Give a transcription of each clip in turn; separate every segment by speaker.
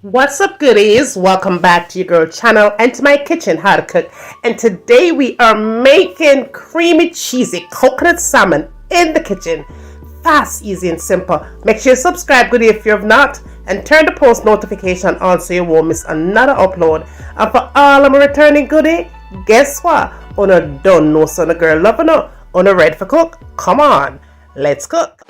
Speaker 1: What's up, goodies? Welcome back to your girl channel and to my kitchen, how to cook. And today we are making creamy cheesy coconut salmon in the kitchen. Fast, easy and simple. Make sure you subscribe, goodie, if you have not, and turn the post notification on so you won't miss another upload. And for all of my returning goodie, guess what? Una don't know son of girl love no. Una ready for cook? Come on, let's cook.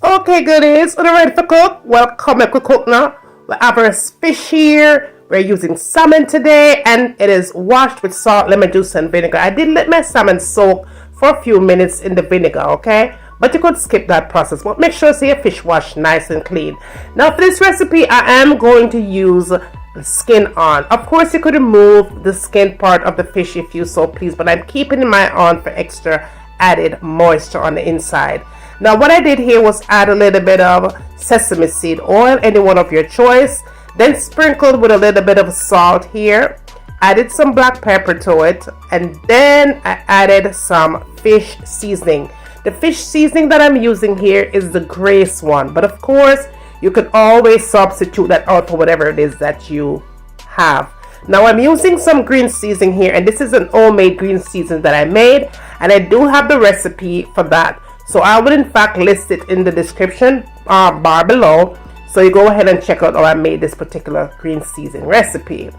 Speaker 1: Okay, goodies, are you ready for cook? Welcome to cook now. We have our fish here. We're using salmon today, and it is washed with salt, lemon juice, and vinegar. I did let my salmon soak for a few minutes in the vinegar, okay? But you could skip that process. But make sure to your fish washed nice and clean. Now, for this recipe, I am going to use the skin on. Of course, you could remove the skin part of the fish if you so please, but I'm keeping mine on for extra added moisture on the inside. Now what I did here was add a little bit of sesame seed oil, any one of your choice, then sprinkled with a little bit of salt here, added some black pepper to it, and then I added some fish seasoning. The fish seasoning that I'm using here is the Grace one, but of course you can always substitute that out for whatever it is that you have. Now I'm using some green seasoning here, and this is an homemade green seasoning that I made, and I do have the recipe for that. So I will in fact list it in the description bar below. So you go ahead and check out how I made this particular green seasoning recipe.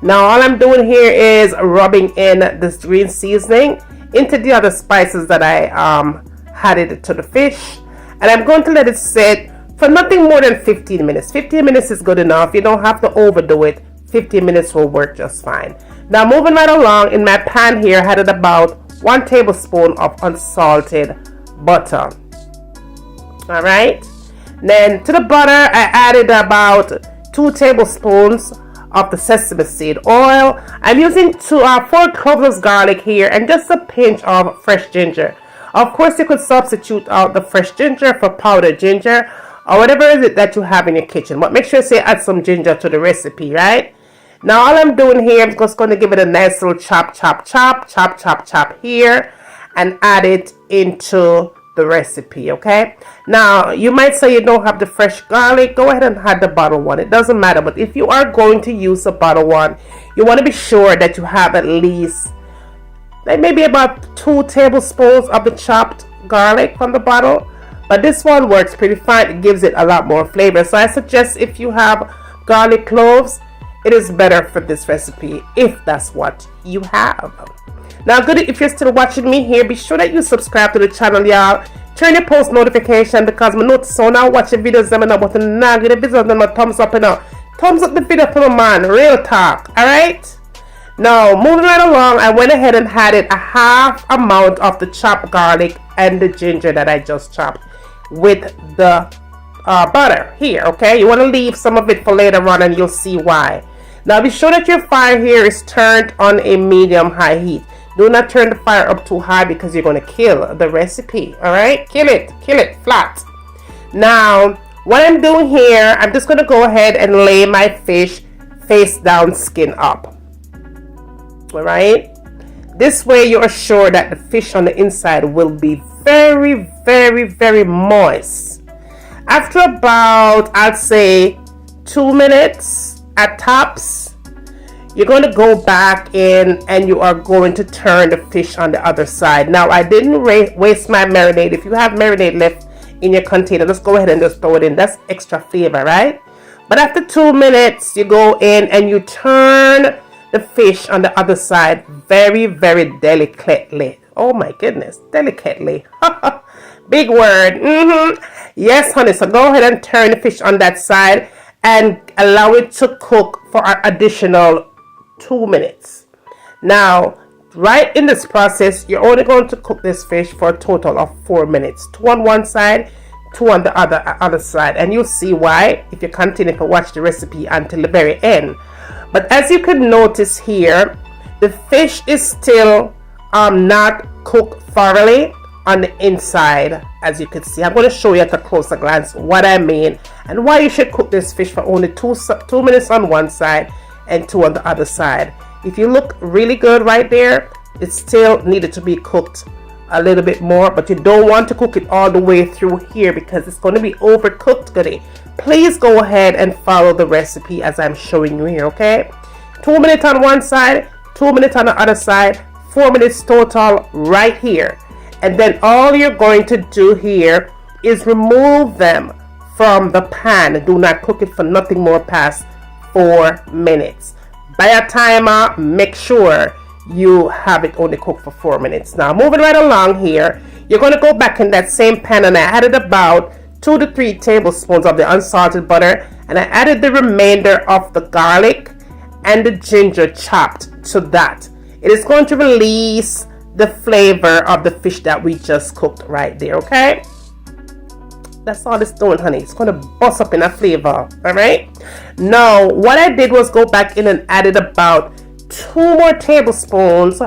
Speaker 1: Now all I'm doing here is rubbing in this green seasoning into the other spices that I added to the fish. And I'm going to let it sit for nothing more than 15 minutes. 15 minutes is good enough. You don't have to overdo it. 15 minutes will work just fine. Now moving right along, in my pan here I added about 1 tablespoon of unsalted butter. All right, then to the butter I added about 2 tablespoons of the sesame seed oil. I'm using 4 cloves of garlic here and just a pinch of fresh ginger. Of course you could substitute out the fresh ginger for powdered ginger or whatever it is that you have in your kitchen, but make sure you add some ginger to the recipe. Right now all I'm doing here, I'm just going to give it a nice little chop here and add it into the recipe. Okay, now you might say you don't have the fresh garlic, go ahead and add the bottled one, it doesn't matter. But if you are going to use the bottled one, you want to be sure that you have at least like maybe about 2 tablespoons of the chopped garlic from the bottle. But this one works pretty fine, it gives it a lot more flavor. So I suggest if you have garlic cloves, it is better for this recipe if that's what you have. Now good, if you're still watching me here, be sure that you subscribe to the channel, y'all. Turn your post notification because my notes so now watching videos them about the now give the video them a thumbs up, thumbs up the video for my man, real talk. Alright, now moving right along, I went ahead and added a half amount of the chopped garlic and the ginger that I just chopped with the butter here. Okay, you want to leave some of it for later on and you'll see why. Now be sure that your fire here is turned on a medium high heat. Do not turn the fire up too high because you're going to kill the recipe. All right, kill it flat. Now what I'm doing here, I'm just going to go ahead and lay my fish face down, skin up. All right, this way you are sure that the fish on the inside will be very moist. After about, I'd say 2 minutes at tops, you're going to go back in and you are going to turn the fish on the other side. Now I didn't waste my marinade. If you have marinade left in your container, just go ahead and just throw it in. That's extra flavor, right? But after 2 minutes, you go in and you turn the fish on the other side very delicately. Oh my goodness, delicately. Big word. Yes, honey. So go ahead and turn the fish on that side and allow it to cook for an additional 2 minutes. Now right in this process, you're only going to cook this fish for a total of 4 minutes. 2 on one side, 2 on the other side, and you'll see why if you continue to watch the recipe until the very end. But as you can notice here, the fish is still not cooked thoroughly on the inside. As you can see, I'm going to show you at a closer glance what I mean and why you should cook this fish for only 2 minutes on one side and 2 on the other side. If you look really good right there, it still needed to be cooked a little bit more, but you don't want to cook it all the way through here because it's going to be overcooked, goodie. Please go ahead and follow the recipe as I'm showing you here, okay? 2 minutes on one side, 2 minutes on the other side, 4 minutes total right here. And then all you're going to do here is remove them from the pan. Do not cook it for nothing more past 4 minutes. By a timer, make sure you have it only cooked for 4 minutes. Now moving right along here, you're going to go back in that same pan, and I added about 2 to 3 tablespoons of the unsalted butter, and I added the remainder of the garlic and the ginger chopped to that. It is going to release the flavor of the fish that we just cooked right there, okay? That's all it's doing, honey. It's going to bust up in a flavor, all right? Now, what I did was go back in and added about 2 more tablespoons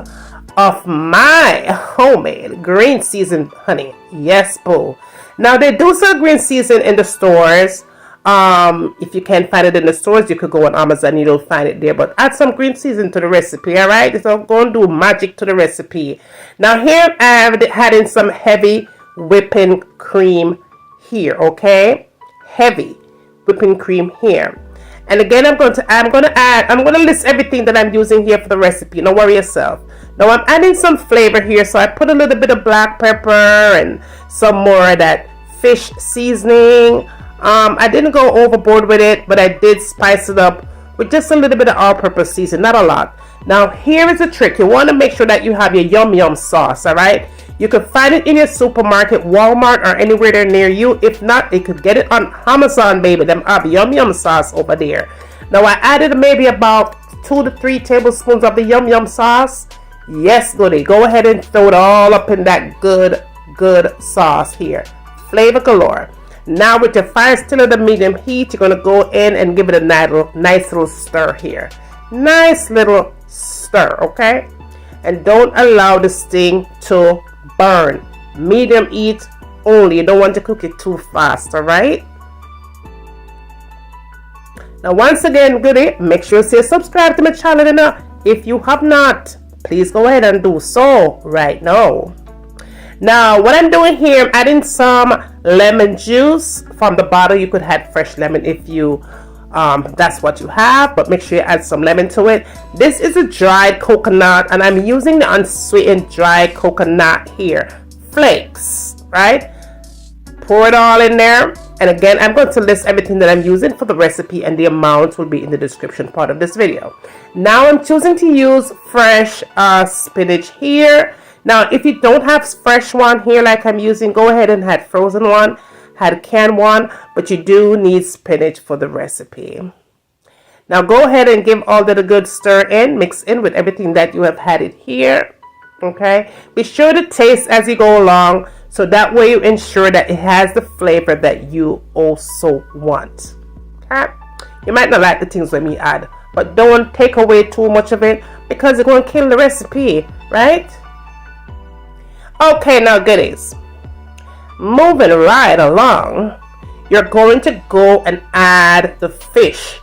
Speaker 1: of my homemade green season, honey. Yes, boo. Now, they do sell green season in the stores. If you can't find it in the stores, you could go on Amazon, you'll find it there. But add some green season to the recipe, all right? So I'm going to do magic to the recipe. Now, here I've added some heavy whipping cream here, okay? Heavy whipping cream here. And again, I'm going to list everything that I'm using here for the recipe. Don't worry yourself. Now I'm adding some flavor here, so I put a little bit of black pepper and some more of that fish seasoning. I didn't go overboard with it, but I did spice it up with just a little bit of all-purpose seasoning, not a lot. Now here is the trick. You want to make sure that you have your yum yum sauce, all right? You can find it in your supermarket, Walmart, or anywhere there near you. If not, you could get it on Amazon, baby. Them have yum yum sauce over there. Now I added maybe about 2 to 3 tablespoons of the yum yum sauce. Yes, goodie. Go ahead and throw it all up in that good sauce here. Flavor galore. Now with your fire still at the medium heat, you're going to go in and give it a nice little stir here. Nice little stir, okay? And don't allow this thing to burn. Medium heat only. You don't want to cook it too fast, all right? Now once again, goodie, make sure you subscribe to my channel. If you have not, please go ahead and do so right now. Now what I'm doing here, I'm adding some lemon juice from the bottle. You could add fresh lemon if you that's what you have, but make sure you add some lemon to it. This is a dried coconut, and I'm using the unsweetened dried coconut here, flakes, right? Pour it all in there, and again I'm going to list everything that I'm using for the recipe, and the amount will be in the description part of this video. Now I'm choosing to use fresh spinach here. Now if you don't have fresh one here like I'm using, go ahead and add frozen one, add canned one, but you do need spinach for the recipe. Now go ahead and give all that a good stir in, mix in with everything that you have added here, okay? Be sure to taste as you go along, so that way you ensure that it has the flavor that you also want, okay? You might not like the things that we add, but don't take away too much of it because it's going to kill the recipe, right? Okay, now goodies, moving right along, you're going to go and add the fish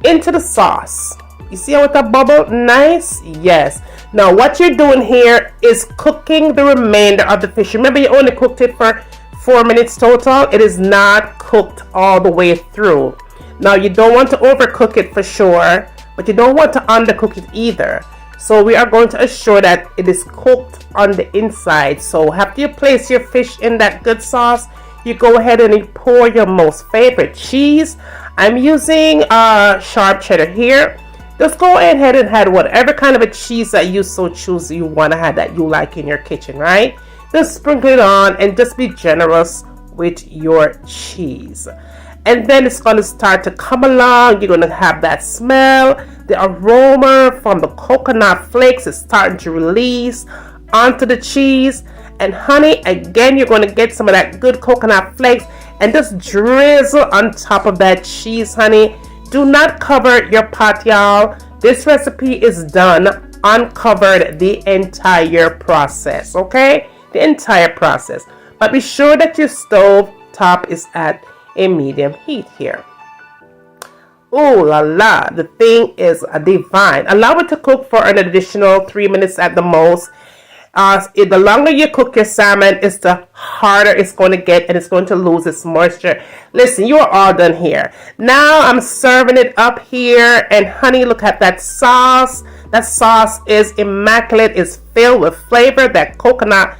Speaker 1: into the sauce. You see how that bubble? Nice? Yes. Now what you're doing here is cooking the remainder of the fish. Remember, you only cooked it for 4 minutes total. It is not cooked all the way through. Now you don't want to overcook it for sure, but you don't want to undercook it either. So we are going to assure that it is cooked on the inside. So after you place your fish in that good sauce, you go ahead and you pour your most favorite cheese. I'm using sharp cheddar here. Just go ahead and add whatever kind of a cheese that you so choose you want to have that you like in your kitchen, right? Just sprinkle it on and just be generous with your cheese. And then it's going to start to come along. You're going to have that smell. The aroma from the coconut flakes is starting to release onto the cheese. And honey, again, you're going to get some of that good coconut flakes and just drizzle on top of that cheese, honey. Do not cover your pot, y'all. This recipe is done uncovered the entire process, okay? The entire process. But be sure that your stove top is at a medium heat here. Ooh la la, the thing is divine. Allow it to cook for an additional 3 minutes at the most. The longer you cook your salmon, it's the harder it's going to get, and it's going to lose its moisture. Listen, you are all done here. Now I'm serving it up here, and honey, look at that sauce. That sauce is immaculate. It's filled with flavor, that coconut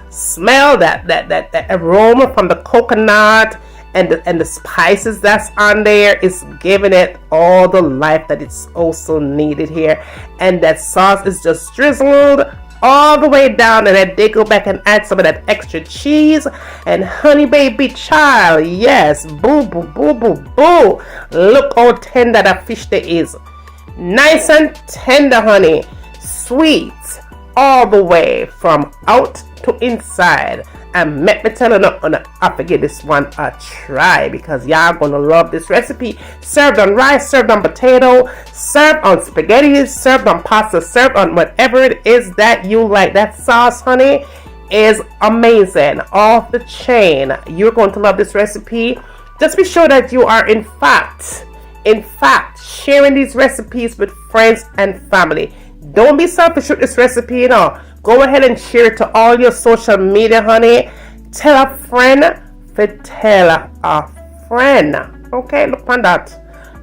Speaker 1: smell, that aroma from the coconut, and the spices that's on there is giving it all the life that it's also needed here. And that sauce is just drizzled all the way down, and I did go back and add some of that extra cheese. And honey baby child, yes, boo boo boo boo boo, look how tender that fish there is. Nice and tender, honey, sweet all the way from out to inside. And let me tell you, not gonna have to give this one a try, because y'all gonna love this recipe. Served on rice, served on potato, served on spaghetti, served on pasta, served on whatever it is that you like. That sauce, honey, is amazing, off the chain. You're going to love this recipe. Just be sure that you are in fact sharing these recipes with friends and family. Don't be selfish with this recipe, you know. Go ahead and share it to all your social media, honey. Tell a friend for tell a friend. Okay, look on that.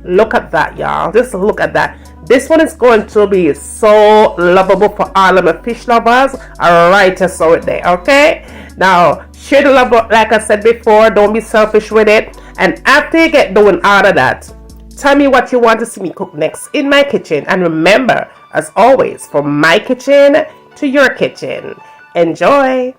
Speaker 1: Look at that, y'all. Just look at that. This one is going to be so lovable for all of my fish lovers. Alright, so it there, okay? Now, share the love, like I said before. Don't be selfish with it. And after you get doing all of that, tell me what you want to see me cook next in my kitchen. And remember, as always, from my kitchen to your kitchen. Enjoy!